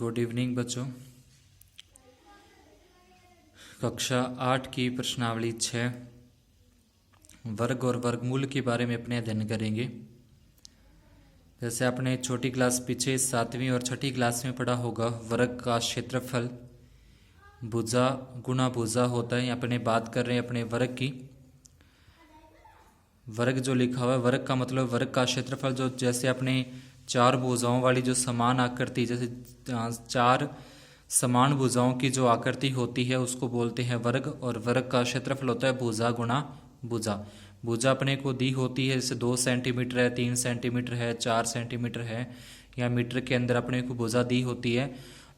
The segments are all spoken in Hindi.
गुड इवनिंग बच्चों। कक्षा 8 की प्रश्नावली 6 वर्ग और वर्गमूल के बारे में अपने अध्ययन करेंगे। जैसे आपने छोटी क्लास पीछे 7वीं और छठी क्लास में पढ़ा होगा, वर्ग का क्षेत्रफल भुजा गुणा भुजा होता है। अपने बात कर रहे हैं अपने वर्ग की। वर्ग जो लिखा हुआ है, वर्ग का मतलब वर्ग का क्षेत्रफल, जो जैसे अपने चार भुजाओं वाली जो समान आकृति, जैसे चार समान भुजाओं की जो आकृति होती है उसको बोलते हैं वर्ग। और वर्ग का क्षेत्रफल होता है भुजा गुणा भुजा। भुजा अपने को दी होती है, जैसे 2 सेंटीमीटर है, 3 सेंटीमीटर है, 4 सेंटीमीटर है, या मीटर के अंदर अपने को भुजा दी होती है।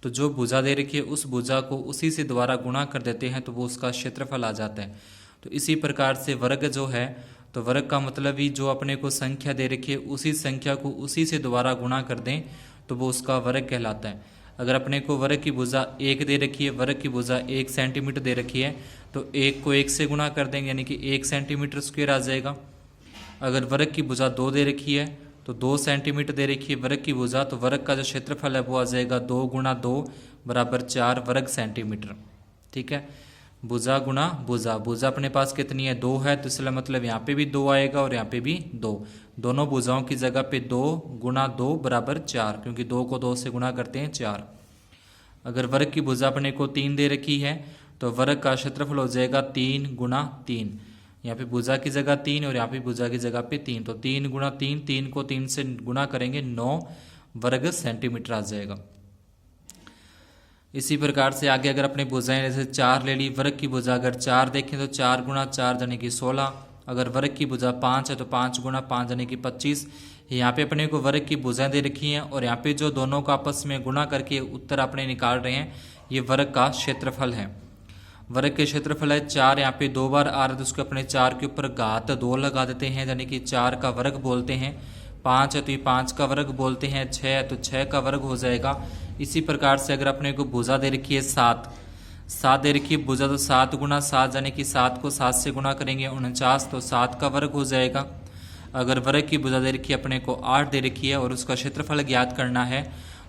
तो जो भुजा दे रखी है उस भुजा को उसी से द्वारा गुणा कर देते हैं तो वो उसका क्षेत्रफल आ जाता है। तो इसी प्रकार से वर्ग जो है, तो वर्ग का मतलब ही जो अपने को संख्या दे रखी है उसी संख्या को उसी से दोबारा गुणा कर दें तो वो उसका वर्ग कहलाता है। अगर अपने को वर्ग की भुजा 1 दे रखी है, वर्ग की भुजा 1 सेंटीमीटर दे रखी है, तो 1 को 1 से गुणा कर देंगे यानी कि 1 सेंटीमीटर स्क्वायर आ जाएगा। अगर वर्ग की भुजा 2 दे रखी है तो 2 सेंटीमीटर दे रखी है वर्ग की भुजा, तो वर्ग का जो क्षेत्रफल है वो आ जाएगा 2 गुणा 2 बराबर 4 वर्ग सेंटीमीटर। ठीक है, भुजा गुणा भुजा। भुजा अपने पास कितनी है? 2 है, तो इसलिए मतलब यहाँ पे भी 2 आएगा और यहाँ पे भी 2। दोनों भुजाओं की जगह पे 2 गुणा 2 बराबर 4, क्योंकि 2 को 2 से गुणा करते हैं 4। अगर वर्ग की भुजा अपने को 3 दे रखी है तो वर्ग का क्षेत्रफल हो जाएगा 3 गुणा 3। यहाँ पे भुजा की जगह 3 और यहाँ पे भुजा की जगह पे 3, तो 3 गुणा 3, 3 को 3 से गुणा करेंगे 9 वर्ग सेंटीमीटर आ जाएगा। इसी प्रकार से आगे अगर अपनी भुजाएं जैसे 4 ले ली, वर्ग की भुजा अगर 4 देखें तो 4 गुणा 4 यानी कि 16। अगर वर्ग की भुजा 5 है तो 5 गुणा 5 यानी कि 25। यहाँ पे अपने को वर्ग की भुजाएं दे रखी हैं और यहाँ पे जो दोनों को आपस में गुणा करके उत्तर अपने निकाल रहे हैं, ये वर्ग का क्षेत्रफल है। वर्ग के क्षेत्रफल है 4, यहाँ पे 2 बार आ रहा है तो उसको अपने 4 के ऊपर घात 2 लगा देते हैं, यानी कि 4 का वर्ग बोलते हैं। 5 है तो ये 5 का वर्ग बोलते हैं। 6 है तो 6 का वर्ग हो जाएगा। इसी प्रकार से अगर अपने को भुजा दे रखी है 7 दे रखी है भुजा, तो 7 गुणा 7 यानी कि 7 को 7 से गुणा करेंगे 49, तो 7 का वर्ग हो जाएगा। अगर वर्ग की भुजा दे रखी है अपने को 8 दे रखी है और उसका क्षेत्रफल ज्ञात करना है,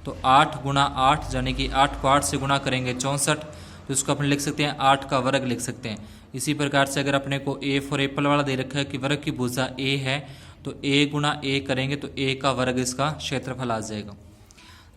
तो 8 गुणा 8 यानी कि 8 को 8 से गुणा करेंगे 64, तो इसको अपन लिख सकते हैं 8 का वर्ग लिख सकते हैं। इसी प्रकार से अगर अपने को ए फॉर एप्पल वाला दे रखा है कि वर्ग की भुजा ए है, तो a गुणा a करेंगे तो a का वर्ग इसका क्षेत्रफल आ जाएगा।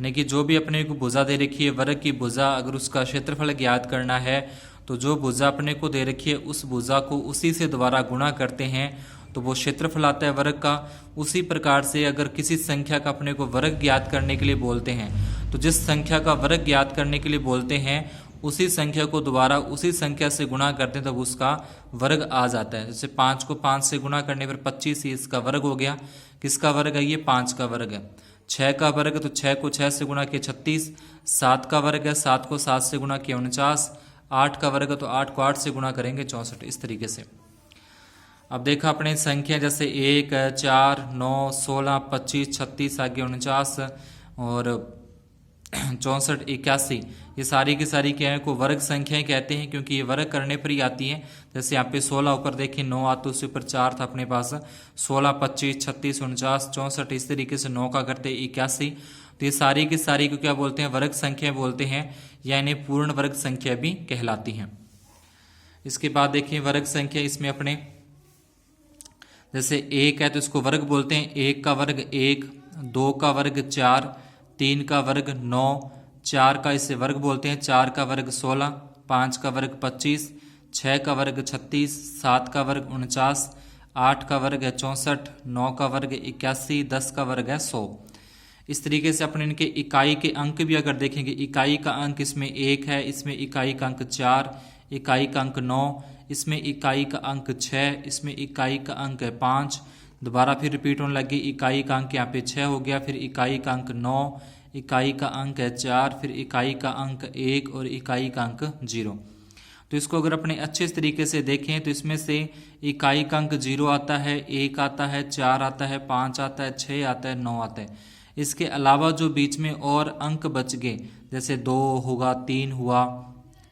यानी कि जो भी अपने को भुजा दे रखी है वर्ग की भुजा, अगर उसका क्षेत्रफल ज्ञात करना है तो जो भुजा अपने को दे रखी है उस भुजा को उसी से दोबारा गुणा करते हैं तो वो क्षेत्रफल आता है वर्ग का। उसी प्रकार से अगर किसी संख्या का अपने को वर्ग ज्ञात करने के लिए बोलते हैं, तो जिस संख्या का वर्ग ज्ञात करने के लिए बोलते हैं उसी संख्या को दोबारा उसी संख्या से गुणा करते हैं तब उसका वर्ग आ जाता है। जैसे 5 को 5 से गुणा करने पर 25, ही इसका वर्ग हो गया। किसका वर्ग है? ये 5 का वर्ग है। 6 का वर्ग है तो 6 को 6 से गुणा किया 36। 7 का वर्ग है, 7 को 7 से गुणा किया 49। 8 का वर्ग है तो 8 को 8 से गुणा करेंगे 64। इस तरीके से अब देखा अपने संख्या जैसे 1, 4, 9, 16, 25, 36, आगे 49 और 64, 81, ये सारी की सारी क्या है को वर्ग संख्याएं कहते हैं, क्योंकि ये वर्ग करने पर ही आती हैं। जैसे यहाँ पे 16 ऊपर देखिए 9 आता, उसके ऊपर 4 था अपने पास, 16, 25, 36, 49, 64, इस तरीके से 9 का करते 81। तो ये सारी की सारी को क्या बोलते हैं? वर्ग संख्या बोलते हैं, या इन्हें पूर्ण वर्ग संख्या भी कहलाती हैं। इसके बाद देखिए वर्ग संख्या, इसमें अपने जैसे 1 है तो इसको वर्ग बोलते हैं। 1 का वर्ग 1, 2 का वर्ग 4, 3 का वर्ग 9, 4 का इसे वर्ग बोलते हैं। 4 का वर्ग 16, 5 का वर्ग 25, 6 का वर्ग 36, 7 का वर्ग 49, 8 का वर्ग है 64, 9 का वर्ग 81, 10 का वर्ग है 100। इस तरीके से अपने इनके इकाई के अंक भी अगर देखेंगे, इकाई का अंक इसमें 1 है, इसमें इकाई का अंक 4, इकाई का अंक 9, इसमें इकाई का अंक 6, इसमें इकाई का अंक है 5। दोबारा फिर रिपीट होने लगी, इकाई का अंक यहाँ पे 6 हो गया, फिर इकाई का अंक 9, इकाई का अंक है 4, फिर इकाई का अंक 1 और इकाई का अंक 0। तो इसको अगर अपने अच्छे तरीके से देखें तो इसमें से इकाई का अंक 0 आता है, 1 आता है, 4 आता है, 5 आता है, 6 आता है, 9 आता है। इसके अलावा जो बीच में और अंक बच गए, जैसे 2 होगा, 3 हुआ,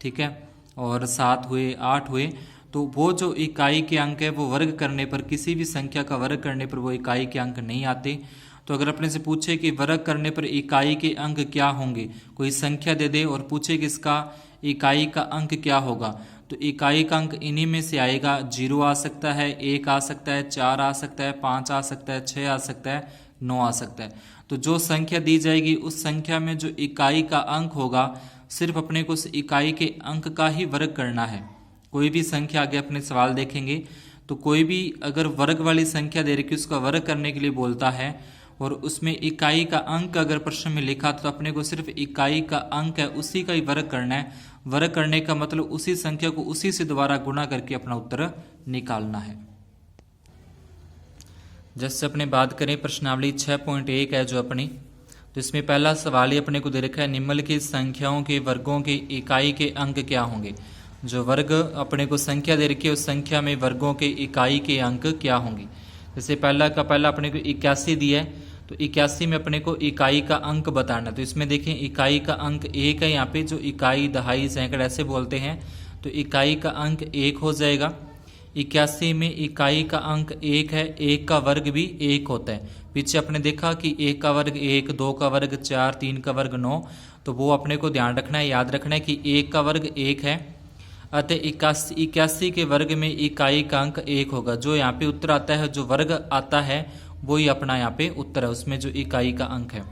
ठीक है, और 7 हुए, 8 हुए, तो वो जो इकाई के अंक है वो वर्ग करने पर, किसी भी संख्या का वर्ग करने पर वो इकाई के अंक नहीं आते। तो अगर अपने से पूछे कि वर्ग करने पर इकाई के अंक क्या होंगे, कोई संख्या दे दे और पूछे कि इसका इकाई का अंक क्या होगा, तो इकाई का अंक इन्हीं में से आएगा। 0 आ सकता है, 1 आ सकता है, 4 आ सकता है, 5 आ सकता है, 6 आ सकता है, 9 आ सकता है। तो जो संख्या दी जाएगी उस संख्या में जो इकाई का अंक होगा, सिर्फ अपने को उस इकाई के अंक का ही वर्ग करना है। कोई भी संख्या आगे अपने सवाल देखेंगे तो कोई भी अगर वर्ग वाली संख्या दे रखी उसका वर्ग करने के लिए बोलता है और उसमें इकाई का अंक अगर प्रश्न में लिखा तो अपने को सिर्फ इकाई का अंक है उसी का ही वर्ग करना है। वर्ग करने का मतलब उसी संख्या को उसी से दोबारा गुणा करके अपना उत्तर निकालना है। जैसे अपने बात करें प्रश्नावली 6.1 है जो अपनी, तो इसमें पहला सवाल ही अपने को दे रखा है, निम्नलिखित संख्याओं के वर्गों के इकाई के अंक क्या होंगे। जो वर्ग अपने को संख्या दे रखी है उस संख्या में वर्गों के इकाई के अंक क्या होंगे। जैसे पहला अपने को 81 दिया है, तो 81 में अपने को इकाई का अंक बताना। तो इसमें देखें इकाई का अंक 1 है, यहाँ पे जो इकाई, दहाई, सैकड़ा ऐसे बोलते हैं, तो इकाई का अंक 1 हो जाएगा। 81 में इकाई का अंक 1 है, 1 का वर्ग भी 1 होता है। पीछे अपने देखा कि 1 का वर्ग 1, 2 का वर्ग 4, 3 का वर्ग 9, तो वो अपने को ध्यान रखना है, याद रखना है कि 1 का वर्ग 1 है, अतः 81 के वर्ग में इकाई का अंक 1 होगा। जो यहाँ पे उत्तर आता है, जो वर्ग आता है वही अपना यहाँ पे उत्तर है, उसमें जो इकाई का अंक है।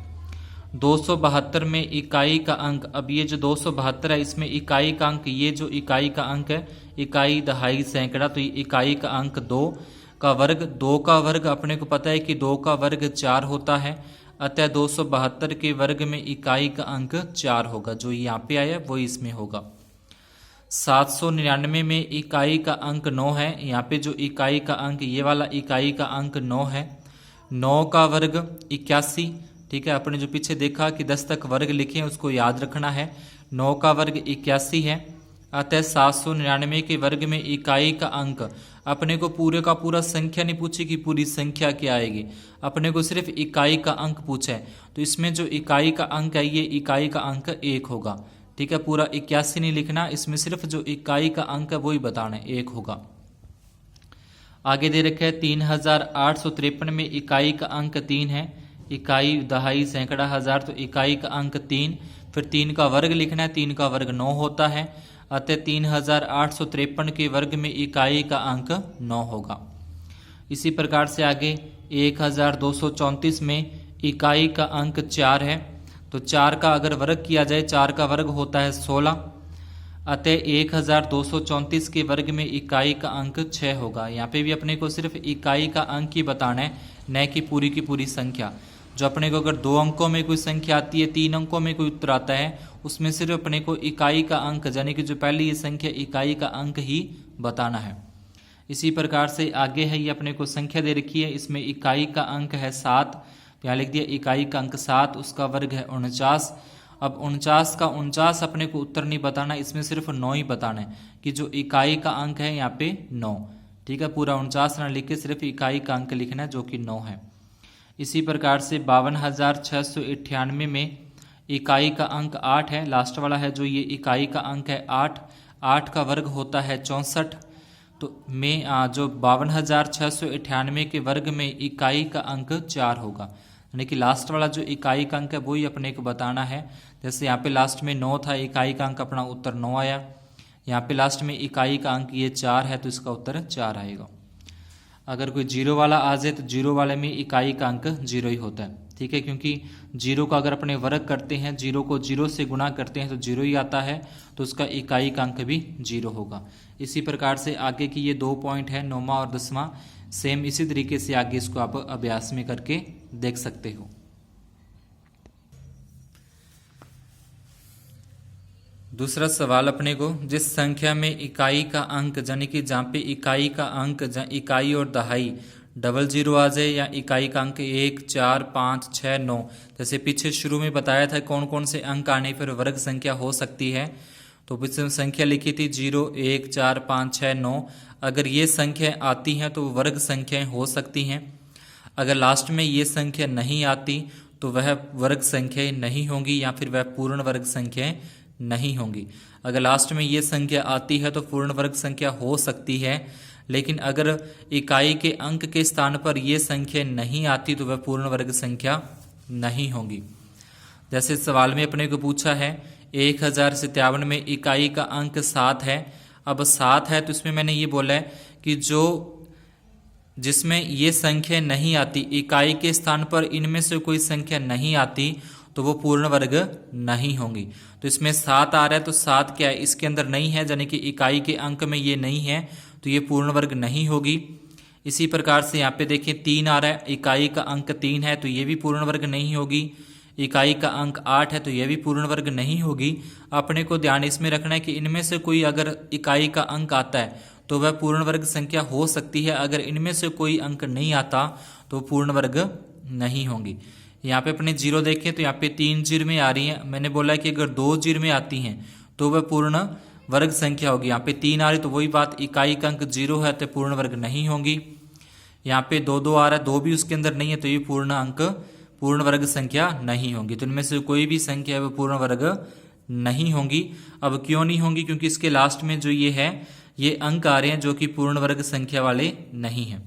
272 में इकाई का अंक, अब ये जो 272 है इसमें इकाई का अंक, ये जो इकाई का अंक है, इकाई, दहाई, सैकड़ा, तो ये इकाई का अंक 2 का वर्ग, 2 का वर्ग अपने को पता है कि 2 का वर्ग 4 होता है, अतः 272 के वर्ग में इकाई का अंक 4 होगा। जो यहाँ पे आया वही इसमें होगा। 799 में इकाई का अंक 9 है, यहाँ पे जो इकाई का अंक, ये वाला इकाई का अंक 9 है। 9 का वर्ग 81, ठीक है, अपने जो पीछे देखा कि 10 तक वर्ग लिखे हैं उसको याद रखना है। 9 का वर्ग 81 है, अतः 799 के वर्ग में इकाई का अंक, अपने को पूरे का पूरा संख्या नहीं पूछी कि पूरी संख्या क्या आएगी, अपने को सिर्फ इकाई का अंक पूछा है। तो इसमें जो इकाई का अंक है ये इकाई का अंक 1 होगा, ठीक है, पूरा 81 नहीं लिखना, इसमें सिर्फ जो इकाई का अंक है वही बताना है, 1 होगा। आगे दे रखा है 3853 में इकाई का अंक 3 है, इकाई, दहाई, सैकड़ा, हजार, तो इकाई का अंक 3, फिर 3 का वर्ग लिखना है, 3 का वर्ग 9 होता है, अतः 3853 के वर्ग में इकाई का अंक 9 होगा। इसी प्रकार से आगे 1234 में इकाई का अंक 4 है, तो 4 का अगर वर्ग किया जाए, 4 का वर्ग होता है 16, अतः 1234 के वर्ग में इकाई का अंक 6 होगा। यहाँ पे भी अपने को सिर्फ इकाई का अंक ही बताना है, न कि पूरी की पूरी संख्या। जो अपने को अगर 2 अंकों में कोई संख्या आती है, 3 अंकों में कोई उत्तर आता है, उसमें सिर्फ अपने को इकाई का अंक, यानी कि जो पहली ये संख्या इकाई का अंक ही बताना है। इसी प्रकार से आगे है, ये अपने को संख्या दे रखी है, इसमें इकाई का अंक है 7, तो यहाँ लिख दिया इकाई का अंक 7, उसका वर्ग है 49। अब 49 का 49 अपने को उत्तर नहीं बताना, इसमें सिर्फ 9 ही बताना है कि जो इकाई का अंक है यहाँ पे 9, ठीक है, पूरा 49 ना लिख के सिर्फ इकाई का अंक लिखना है जो कि 9 है। इसी प्रकार से 52,698 में इकाई का अंक 8 है, लास्ट वाला है जो ये इकाई का अंक है 8, 8 का वर्ग होता है 64, तो में जो 52,698 के वर्ग में इकाई का अंक 4 होगा, यानी कि लास्ट वाला जो इकाई का अंक है वही अपने को बताना है। जैसे यहाँ पे लास्ट में 9 था, इकाई का अंक अपना उत्तर 9 आया, यहाँ पे लास्ट में इकाई का अंक ये 4 है, तो इसका उत्तर 4 आएगा। अगर कोई 0 वाला आ जाए तो 0 वाले में इकाई का अंक 0 ही होता है, ठीक है, क्योंकि 0 का अगर अपने वर्ग करते हैं, 0 को 0 से गुणा करते हैं तो 0 ही आता है, तो उसका इकाई का अंक भी 0 होगा। इसी प्रकार से आगे की ये 2 पॉइंट है, 9वां और 10वां, सेम इसी तरीके से आगे इसको आप अभ्यास में करके देख सकते हो। दूसरा सवाल अपने को, जिस संख्या में इकाई का अंक, यानी कि जहाँ पे इकाई का अंक, इकाई और दहाई 00 आ जाए, या इकाई का अंक 1, 4, 5, 6, 9, जैसे पीछे शुरू में बताया था कौन कौन से अंक आने पर वर्ग संख्या हो सकती है, तो पीछे संख्या लिखी थी 0, 1, 4, 5, 6, 9। अगर ये संख्या आती हैं तो वर्ग संख्याएं हो सकती हैं। अगर लास्ट में ये संख्या नहीं आती तो वह वर्ग संख्याएं नहीं होंगी, या फिर वह पूर्ण वर्ग संख्याएं नहीं होंगी। अगर लास्ट में ये संख्या आती है तो पूर्ण वर्ग संख्या हो सकती है, लेकिन अगर इकाई के अंक के स्थान पर ये संख्या नहीं आती तो वह पूर्ण वर्ग संख्या नहीं होगी। जैसे सवाल में अपने को पूछा है 1057 में इकाई का अंक 7 है। अब 7 है तो इसमें मैंने ये बोला है कि जिसमें ये संख्या नहीं आती, इकाई के स्थान पर इनमें से कोई संख्या नहीं आती तो वो पूर्ण वर्ग नहीं होंगी। तो इसमें 7 आ रहा है तो 7 क्या है, इसके अंदर नहीं है, यानी कि इकाई के अंक में ये नहीं है तो ये पूर्ण वर्ग नहीं होगी। इसी प्रकार से यहाँ पे देखिए 3 आ रहा है, इकाई का अंक 3 है तो ये भी पूर्ण वर्ग नहीं होगी। इकाई का अंक 8 है तो यह भी पूर्ण वर्ग नहीं होगी। अपने को ध्यान इसमें रखना है कि इनमें से कोई अगर इकाई का अंक आता है तो वह पूर्ण वर्ग संख्या हो सकती है, अगर इनमें से कोई अंक नहीं आता तो पूर्ण वर्ग नहीं होंगी। यहाँ पे अपने 0 देखें तो यहाँ पे 3 जीरो में आ रही है। मैंने बोला कि अगर 2 जीरो में आती हैं तो वह पूर्ण वर्ग संख्या होगी। यहाँ पे 3 आ रही तो वही बात, इकाई का अंक 0 है तो पूर्ण वर्ग नहीं होंगी। यहाँ पे 2 आ रहा है, 2 भी उसके अंदर नहीं है तो ये पूर्ण वर्ग संख्या नहीं होगी। तो इनमें से कोई भी संख्या है वो पूर्ण वर्ग नहीं होंगी। अब क्यों नहीं होंगी, क्योंकि इसके लास्ट में जो ये है ये अंक आ रहे हैं जो कि पूर्ण वर्ग संख्या वाले नहीं हैं।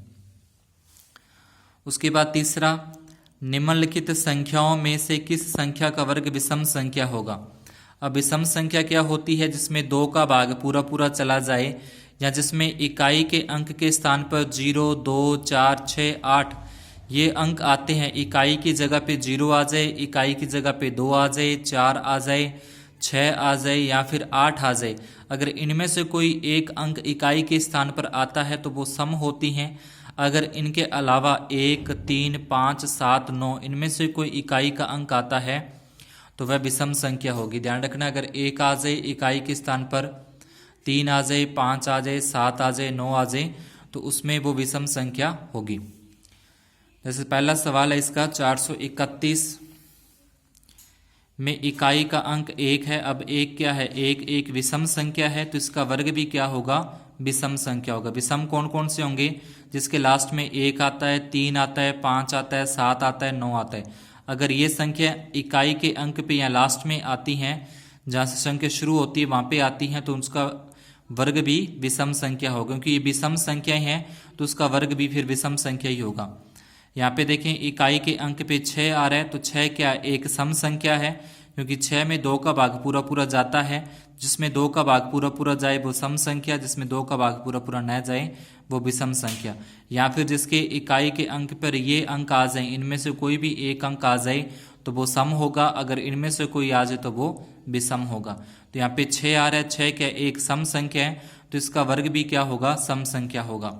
उसके बाद तीसरा, निम्नलिखित संख्याओं में से किस संख्या का वर्ग विषम संख्या होगा। अब विषम संख्या क्या होती है, जिसमें 2 का भाग पूरा पूरा चला जाए या जिसमें इकाई के अंक के स्थान पर 0, 2, 4, 6, 8 ये अंक आते हैं। इकाई की जगह पे 0 आ जाए, इकाई की जगह पे 2 आ जाए, 4 आ जाए, 6 आ जाए या फिर 8 आ जाए। अगर इनमें से कोई एक अंक इकाई के स्थान पर आता है तो वो सम होती हैं। अगर इनके अलावा 1, 3, 5, 7, 9 इनमें से कोई इकाई का अंक आता है तो वह विषम संख्या होगी। ध्यान रखना, अगर 1 आ जाए इकाई के स्थान पर, 3 आ जाए, 5 आ जाए, 7 आ जाए, 9 आ जाए तो उसमें वो विषम संख्या होगी। जैसे पहला सवाल है इसका 431 में इकाई का अंक 1 है। अब 1 क्या है, एक विषम संख्या है तो इसका वर्ग भी क्या होगा, विषम संख्या होगा। विषम कौन कौन से होंगे, जिसके लास्ट में 1 आता है, 3 आता है, 5 आता है, 7 आता है, 9 आता है। अगर ये संख्या इकाई के अंक पे या लास्ट में आती हैं, जहाँ से संख्या शुरू होती है वहाँ पे आती हैं तो उसका वर्ग भी विषम संख्या होगा। क्योंकि ये विषम संख्याएं हैं तो उसका वर्ग भी फिर विषम संख्या ही होगा। यहाँ पे देखें इकाई के अंक पे 6 आ रहा है तो 6 क्या एक सम संख्या है, क्योंकि 6 में 2 का भाग पूरा पूरा जाता है। जिसमें 2 का भाग पूरा पूरा जाए वो सम संख्या, जिसमें 2 का भाग पूरा पूरा न जाए वो विषम संख्या। या फिर जिसके इकाई के अंक पर ये अंक आ जाए, इनमें से कोई भी एक अंक आ जाए तो वो सम होगा, अगर इनमें से कोई आ जाए तो वो विषम होगा। तो यहाँ पे 6 आ रहा है, 6 क्या एक सम संख्या है तो इसका वर्ग भी क्या होगा, सम संख्या होगा।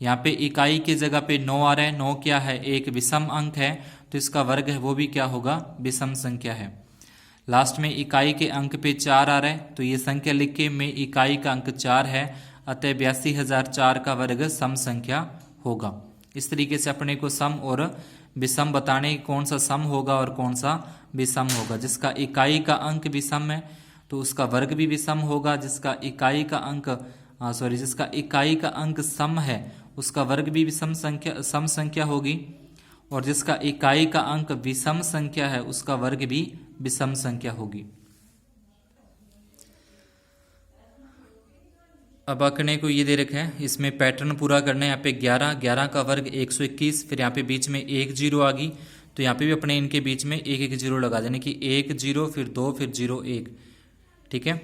यहाँ पे इकाई की जगह पे 9 आ रहा है, 9 क्या है एक विषम अंक है तो इसका वर्ग है वो भी क्या होगा, विषम संख्या है। लास्ट में इकाई के अंक पे 4 आ रहा है तो ये संख्या लिख के में इकाई का अंक 4 है, अतः 82,004 का वर्ग सम संख्या होगा। इस तरीके से अपने को सम और विषम बताने कौन सा सम होगा और कौन सा विषम होगा। जिसका इकाई का अंक विषम है तो उसका वर्ग भी विषम होगा, जिसका इकाई का अंक सम है उसका वर्ग भी सम संख्या होगी, और जिसका इकाई का अंक विषम संख्या है उसका वर्ग भी विषम संख्या होगी। अब आंकड़े को ये दे रखा है, इसमें पैटर्न पूरा करना है। यहाँ पे 11 का वर्ग 121, फिर यहाँ पे बीच में 1 जीरो आ गई तो यहाँ पे भी अपने इनके बीच में 1 जीरो लगा देने की 1 जीरो फिर 2 फिर 0 1, ठीक है।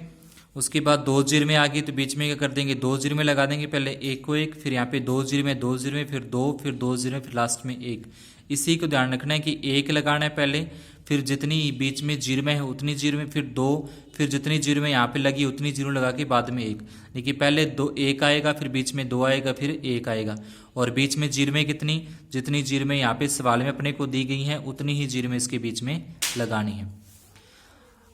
उसके बाद 2 जीरो में आ गई तो बीच में क्या कर देंगे, 2 जीरो में लगा देंगे, पहले 1 को 1, फिर यहाँ पे 2 जीरो में 2 जीरो में फिर 2 फिर 2 जीरो में फिर लास्ट में 1। इसी को ध्यान रखना है कि 1 लगाना है पहले, फिर जितनी बीच में जीरो में है उतनी जीरो में फिर 2, फिर जितनी जीरो में यहाँ पे लगी उतनी जीरो लगा के बाद में 1। देखिए पहले 1 आएगा, फिर बीच में 2 आएगा, फिर 1 आएगा, और बीच में जीरो में कितनी, जितनी जीरो में यहाँ पे सवाल में अपने को दी गई है उतनी ही जीरो में इसके बीच में लगानी है।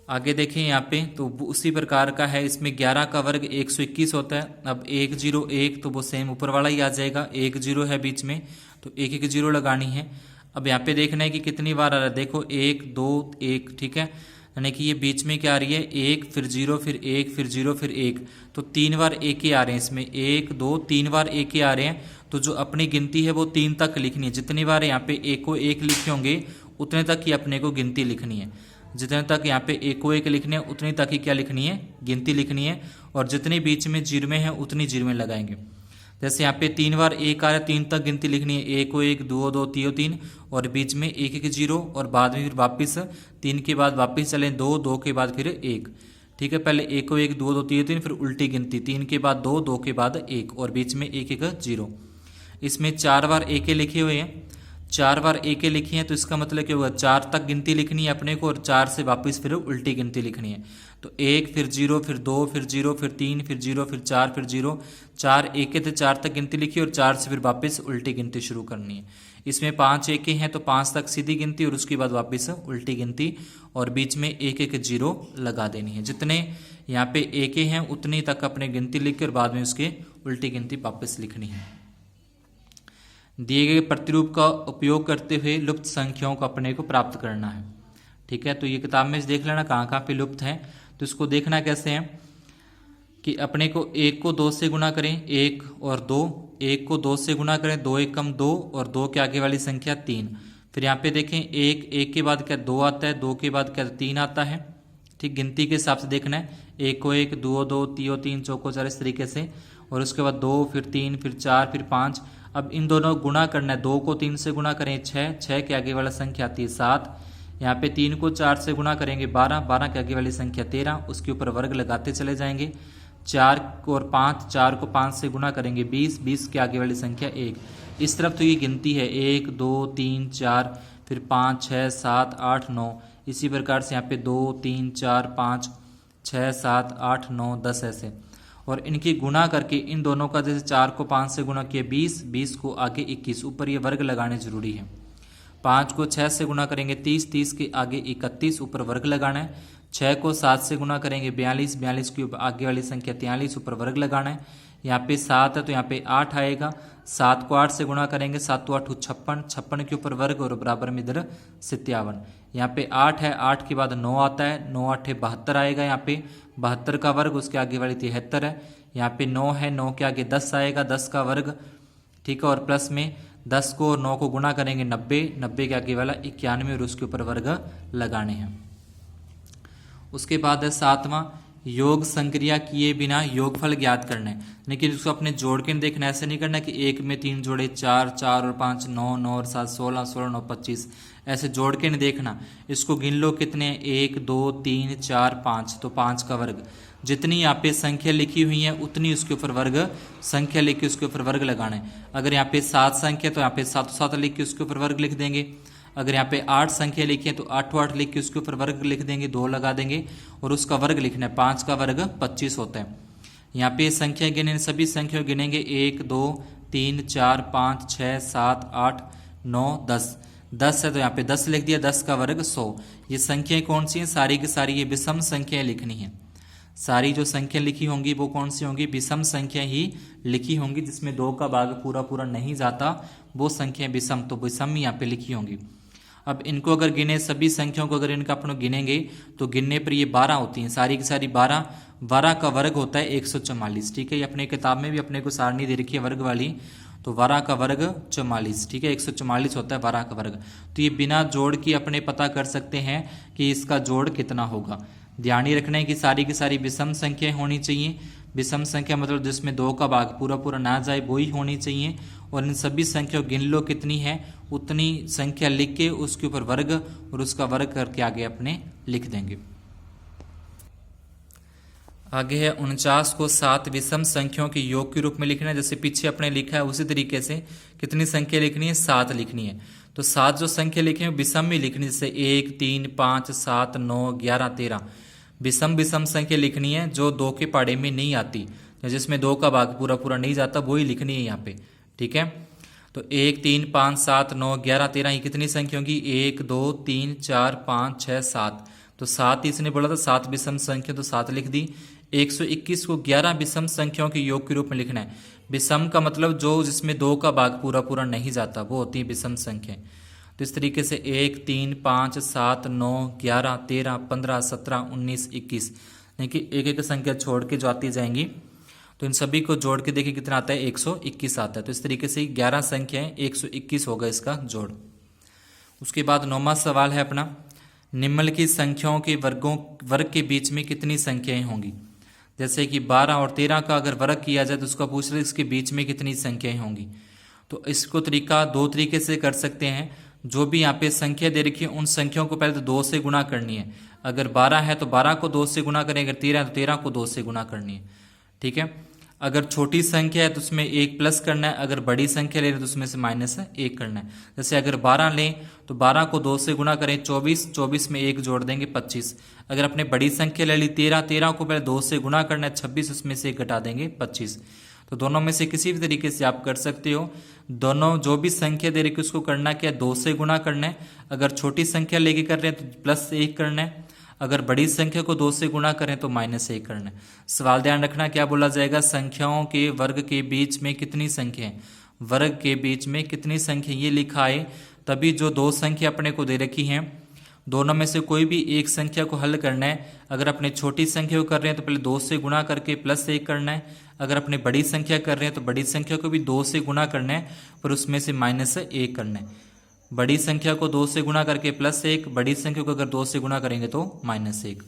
आगे देखें यहाँ पे तो उसी प्रकार का है, इसमें 11 का वर्ग 121 होता है। अब 1 जीरो 1 तो वो सेम ऊपर वाला ही आ जाएगा, 1 जीरो है बीच में तो 1 जीरो लगानी है। अब यहाँ पे देखना है कि कितनी बार आ रहा है, देखो 1 2 1, ठीक है, यानी कि ये बीच में क्या आ रही है 1 फिर 0 फिर 1 फिर 0 फिर 1, तो 3 बार 1 ही आ रहे हैं इसमें, 1 2 3 बार 1 ही आ रहे हैं। तो जो अपनी गिनती है वो 3 तक लिखनी है। जितनी बार यहाँ पे 1 को 1 लिखे होंगे उतने तक ही अपने को गिनती लिखनी है। जितने तक यहाँ पे 1 को 1 लिखने है उतनी तक ही क्या लिखनी है, गिनती लिखनी है, और जितनी बीच में जीरो में है उतनी जीरो में लगाएंगे। जैसे यहाँ पे 3 बार 1 आ रहा है, 3 तक गिनती लिखनी है, 1 को 1, 2 2, 3 3 और बीच में 1 1 0 और बाद में फिर वापस 3 के बाद वापस चलें 2 2 के बाद फिर 1। ठीक है, पहले 1 को 1, 2 2, 3 3, फिर उल्टी गिनती 3 के बाद 2 2 के बाद 1 और बीच में 1 1 0। इसमें 4 बार 1 लिखे हुए हैं, 4 बार 1 लिखी हैं, तो इसका मतलब क्या होगा, 4 तक गिनती लिखनी है अपने को और 4 से वापस फिर उल्टी गिनती लिखनी है। तो 1 फिर 0 फिर 2 फिर 0 फिर 3 फिर 0 फिर 4 फिर 0, 4 1 थे, 4 तक गिनती लिखी और 4 से फिर वापस उल्टी गिनती शुरू करनी है। इसमें 5 1 हैं तो 5 तक सीधी गिनती और उसके बाद वापस उल्टी गिनती और बीच में 1 1 0 लगा देनी है। जितने यहाँ पे 1 हैं उतनी तक अपने गिनती लिख के और बाद में उसके उल्टी गिनती वापस लिखनी है। दिए गए प्रतिरूप का उपयोग करते हुए लुप्त संख्याओं को अपने को प्राप्त करना है। ठीक है, तो ये किताब में देख लेना कहाँ कहाँ पे लुप्त है। तो इसको देखना कैसे है कि अपने को 1 को 2 से गुणा करें, 1 और 2, 1 को 2 से गुणा करें, 2 1 कम 2 और 2 के आगे वाली संख्या 3। फिर यहाँ पे देखें 1 के बाद क्या 2 आता है, 2 के बाद क्या 3 आता है। ठीक, गिनती के हिसाब से देखना है, 1 को 1, 2 2, 3 4 4 इस तरीके से, और उसके बाद 2 फिर 3 फिर 4 फिर 5। अब इन दोनों गुणा करना है, 2 को 3 से गुणा करें 6, 6 के आगे वाला संख्या आती है 7। यहाँ पे 3 को 4 से गुणा करेंगे 12, 12 के आगे वाली संख्या 13, उसके ऊपर वर्ग लगाते चले जाएंगे। 4 और 5, 4 को 5 से गुणा करेंगे 20, 20 के आगे वाली संख्या 1। इस तरफ तो ये गिनती है 1 2 3 4 फिर 5 6 7 8 9। इसी प्रकार से यहाँ पे 2 3 4 5 6 7 8 9 10 ऐसे, और इनकी गुणा करके इन दोनों का जैसे 4 को 5 से गुणा किया 20, 20 को आगे 21, ऊपर ये वर्ग लगाने जरूरी है। 5 को 6 से गुणा करेंगे 30, 30 के आगे 31, ऊपर वर्ग लगाना है। 6 को 7 से गुणा करेंगे 42, 42 की आगे वाली संख्या 43, ऊपर वर्ग लगाना है। यहाँ पे 7 है तो यहाँ पे 8 आएगा। 7 को 8 से गुणा करेंगे 7 तो 8 56, 56 के ऊपर वर्ग और बराबर में इधर 57। यहाँ पे 8 है, 8 के बाद 9 आता है, 9 8 72 आएगा। यहाँ पे 72 का वर्ग, उसके आगे वाली 73 है। यहाँ पे 9 है, 9 के आगे 10 आएगा, 10 का वर्ग। ठीक है, और प्लस में 10 को और 9 को गुणा करेंगे 90, 90 के आगे वाला 91 और उसके ऊपर वर्ग लगाने हैं। उसके बाद है 7वां, योग संक्रिया किए बिना योगफल ज्ञात करना है। लेकिन उसको अपने जोड़ के देखना, ऐसे नहीं करना कि 1 में 3 जोड़े 4, 4 और 5 9, 9 और 7 16, 16 9 25, ऐसे जोड़ के नहीं देखना। इसको गिन लो कितने, 1 2 3 4 5, तो 5 का वर्ग। जितनी यहाँ पे संख्या लिखी हुई है उतनी उसके ऊपर वर्ग संख्या लिख के उसके ऊपर वर्ग लगाना है। अगर यहाँ पे 7 संख्या तो यहाँ पे 7 7 लिख के उसके ऊपर वर्ग लिख देंगे। अगर यहाँ पे 8 संख्या लिखी है तो 8 8 लिख के उसके ऊपर वर्ग लिख देंगे, 2 लगा देंगे और उसका वर्ग लिखना है। 5 का वर्ग 25 होता है। यहाँ पे संख्या गिने, सभी संख्या गिनेंगे 1 2 3 4 5 6 7 8 9 10, 10 है तो यहाँ पे 10 लिख दिया, 10 का वर्ग 100। ये संख्याएं कौन सी हैं, सारी की सारी ये विषम संख्याएं लिखनी है। सारी जो संख्या लिखी होंगी वो कौन सी होंगी, विषम संख्या ही लिखी होंगी, जिसमें 2 का भाग पूरा पूरा नहीं जाता वो संख्या विषम, तो विषम यहाँ पे लिखी होंगी। अब इनको अगर गिने, सभी संख्याओं को अगर इनका अपन गिनेंगे तो गिनने पर ये 12 होती हैं, सारी की सारी 12। 12 का वर्ग होता है 144। ठीक है, ये अपने किताब में भी अपने को सारणी दे रखी है वर्ग वाली, तो 12 का वर्ग 44। ठीक है, 144 होता है 12 का वर्ग। तो ये बिना जोड़ के अपने पता कर सकते हैं कि इसका जोड़ कितना होगा। ध्यान ही रखना है कि सारी की सारी विषम संख्याएं होनी चाहिए। विषम संख्या मतलब जिसमें 2 का भाग पूरा पूरा ना जाए वो ही होनी चाहिए। और इन सभी संख्या गिन लो कितनी है, उतनी संख्या लिख के उसके ऊपर वर्ग और उसका वर्ग करके आगे अपने लिख देंगे। आगे है 49 को 7 विषम संख्याओं के योग के रूप में लिखना है। जैसे पीछे अपने लिखा है उसी तरीके से कितनी संख्या लिखनी है, 7 लिखनी है। तो 7 जो संख्या लिखी है विषम में लिखनी है, जैसे 1 3 5 7 9 11 13। विषम विषम संख्या लिखनी है जो 2 के पाड़े में नहीं आती, जिसमें 2 का भाग पूरा पूरा नहीं जाता वही लिखनी है यहाँ पे। ठीक है, तो 1 3 5 7 9 11 13 ये कितनी संख्या होगी, 1 2 3 4 5 6 7। तो 7 इसने बोला था 7 विषम संख्या, तो 7 लिख दी। 121 को 11 विषम संख्याओं के योग के रूप में लिखना है। विषम का मतलब जो जिसमें 2 का भाग पूरा पूरा नहीं जाता वो होती है विषम संख्या। तो इस तरीके से 1 3 5 7 9 11 13 15 17 19 21, यानी एक एक संख्या छोड़ के जो आती जाएंगी, तो इन सभी को जोड़ के देखिए कितना आता है, 121 आता है। तो इस तरीके से 11 संख्याएं 121 होगा इसका जोड़। उसके बाद 9वां सवाल है अपना, निम्नलिखित संख्याओं के वर्ग के बीच में कितनी संख्याएं होंगी। जैसे कि 12 और 13 का अगर वर्ग किया जाए तो उसका पूछ रहे इसके बीच में कितनी संख्याएं होंगी। तो इसको तरीका दो तरीके से कर सकते हैं। जो भी यहाँ पे संख्या दे रखी है उन संख्याओं को पहले तो 2 से गुणा करनी है। अगर 12 है तो 12 को 2 से गुणा करें, अगर 13 है तो 13 को 2 से गुणा करनी है। ठीक है, अगर छोटी संख्या है तो उसमें 1 प्लस करना है, अगर बड़ी संख्या ले रहे तो उसमें से माइनस 1 करना है। जैसे अगर 12 लें तो 12 को 2 से गुणा करें 24, 24 में 1 जोड़ देंगे 25। अगर अपने बड़ी संख्या ले ली 13, 13 को पहले 2 से गुणा करना है 26, उसमें से 1 घटा देंगे 25। तो दोनों में से किसी भी तरीके से आप कर सकते हो। दोनों जो भी संख्या दे रही है उसको करना क्या, 2 से गुणा करना है। अगर छोटी संख्या लेके कर रहे हैं तो प्लस 1 करना है, अगर बड़ी संख्या को 2 से गुणा करें तो माइनस 1 करना है। सवाल ध्यान रखना क्या बोला जाएगा, संख्याओं के वर्ग के बीच में कितनी संख्या है, वर्ग के बीच में कितनी संख्या ये लिखा है। तभी जो दो संख्या अपने को दे रखी हैं दोनों में से कोई भी एक संख्या को हल करना है। अगर अपने छोटी संख्या को कर रहे हैं तो पहले 2 से गुणा करके प्लस 1 करना है। अगर अपने बड़ी संख्या कर रहे हैं तो बड़ी संख्या को भी 2 से गुणा करना है पर उसमें से माइनस 1 करना है। बड़ी संख्या को 2 से गुणा करके प्लस 1, बड़ी संख्या को अगर 2 से गुणा करेंगे तो माइनस 1।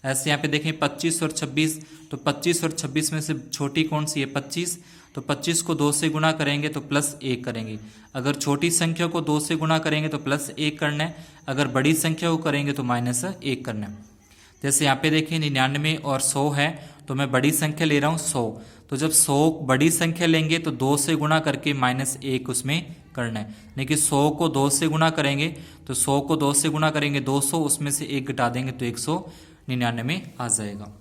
ऐसे यहाँ पे देखें 25 और 26, तो 25 और 26 में से छोटी कौन सी है 25, तो 25 को 2 से गुणा करेंगे तो प्लस 1 करेंगे। अगर छोटी संख्या को 2 से गुणा करेंगे तो प्लस 1 करना है, अगर बड़ी संख्या को करेंगे तो माइनस 1 करना है। जैसे यहाँ पे देखें 99 और 100 है तो मैं बड़ी संख्या ले रहा हूँ 100, तो जब 100 बड़ी संख्या लेंगे तो 2 से गुणा करके माइनस 1 उसमें करना है। लेकिन 100 को 2 से गुणा करेंगे तो 100 को 2 से गुणा करेंगे 200, उसमें से 1 घटा देंगे तो 199 आ जाएगा।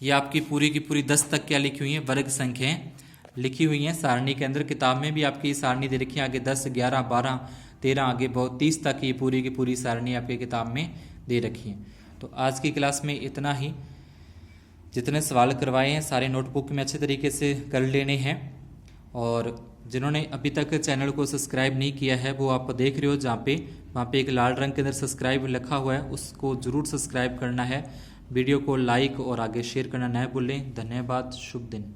ये आपकी पूरी की पूरी 10 तक क्या लिखी हुई है, वर्ग संख्याएं लिखी हुई हैं सारणी के अंदर। किताब में भी आपकी सारणी दे रखी है, आगे 10, 11, 12, 13, आगे बहुत 30 तक ये पूरी की पूरी सारणी आपकी किताब में दे रखी है। तो आज की क्लास में इतना ही। जितने सवाल करवाए हैं सारे नोटबुक में अच्छे तरीके से कर लेने हैं। और जिन्होंने अभी तक चैनल को सब्सक्राइब नहीं किया है वो आप देख रहे हो वहाँ पे एक लाल रंग के अंदर सब्सक्राइब लिखा हुआ है, उसको ज़रूर सब्सक्राइब करना है। वीडियो को लाइक और आगे शेयर करना न भूलें। धन्यवाद, शुभ दिन।